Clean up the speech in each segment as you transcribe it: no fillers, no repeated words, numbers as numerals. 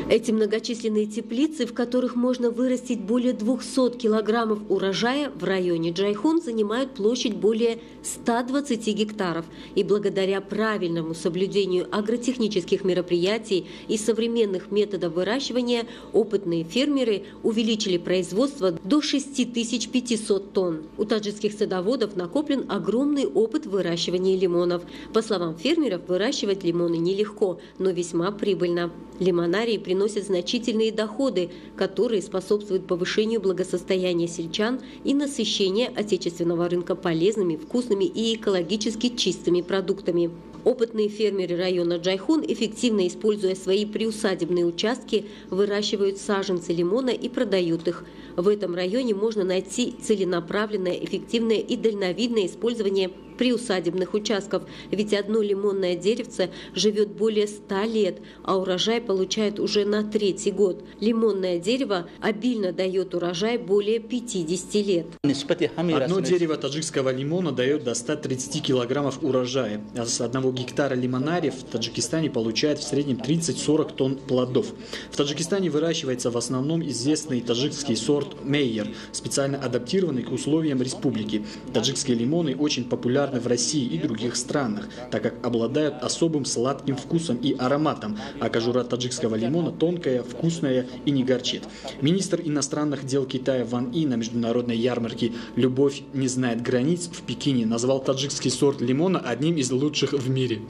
Эти многочисленные теплицы, в которых можно вырастить более 200 килограммов урожая, в районе Джайхун занимают площадь более 120 гектаров. И благодаря правильному соблюдению агротехнических мероприятий и современных методов выращивания опытные фермеры увеличили производство до 6500 тонн. У таджикских садоводов накоплен огромный опыт выращивания лимонов. По словам фермеров, выращивать лимоны нелегко, но весьма прибыльно. Лимонарии приносят значительные доходы, которые способствуют повышению благосостояния сельчан и насыщению отечественного рынка полезными, вкусными и экологически чистыми продуктами. Опытные фермеры района Джайхун, эффективно используя свои приусадебные участки, выращивают саженцы лимона и продают их. В этом районе можно найти целенаправленное, эффективное и дальновидное использование приусадебных участков, ведь одно лимонное деревце живет более 100 лет, а урожай получает уже на 3-й год. Лимонное дерево обильно дает урожай более 50 лет. Одно дерево таджикского лимона дает до 130 килограммов урожая, а с 1 гектара лимонария в Таджикистане получает в среднем 30-40 тонн плодов. В Таджикистане выращивается в основном известный таджикский сорт Мейер, специально адаптированный к условиям республики. Таджикские лимоны очень популярны в России и других странах, так как обладают особым сладким вкусом и ароматом, а кожура таджикского лимона тонкая, вкусная и не горчит. Министр иностранных дел Китая Ван И на международной ярмарке «Любовь не знает границ» в Пекине назвал таджикский сорт лимона одним из лучших в мире.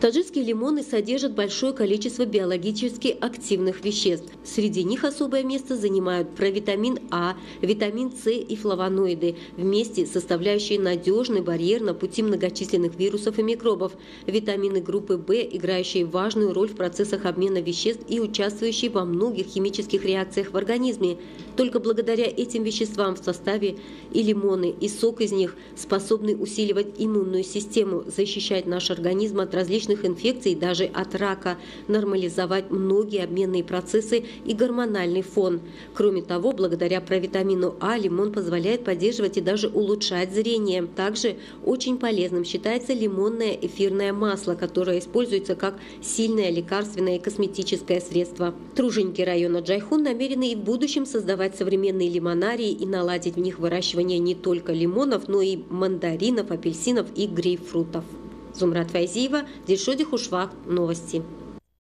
Таджикские лимоны содержат большое количество биологически активных веществ. Среди них особое место занимают провитамин А, витамин С и флавоноиды, вместе составляющие надежный барьер на пути многочисленных вирусов и микробов. Витамины группы В, играющие важную роль в процессах обмена веществ и участвующие во многих химических реакциях в организме. Только благодаря этим веществам в составе и лимоны, и сок из них способны усиливать иммунную систему, защищать наш организм от различных инфекций, даже от рака, нормализовать многие обменные процессы и гормональный фон. Кроме того, благодаря провитамину А лимон позволяет поддерживать и даже улучшать зрение. Также очень полезным считается лимонное эфирное масло, которое используется как сильное лекарственное и косметическое средство. Труженики района Джайхун намерены и в будущем создавать современные лимонарии и наладить в них выращивание не только лимонов, но и мандаринов, апельсинов и грейпфрутов. Зумрат Файзиева, Дильшоди Хушвак, новости.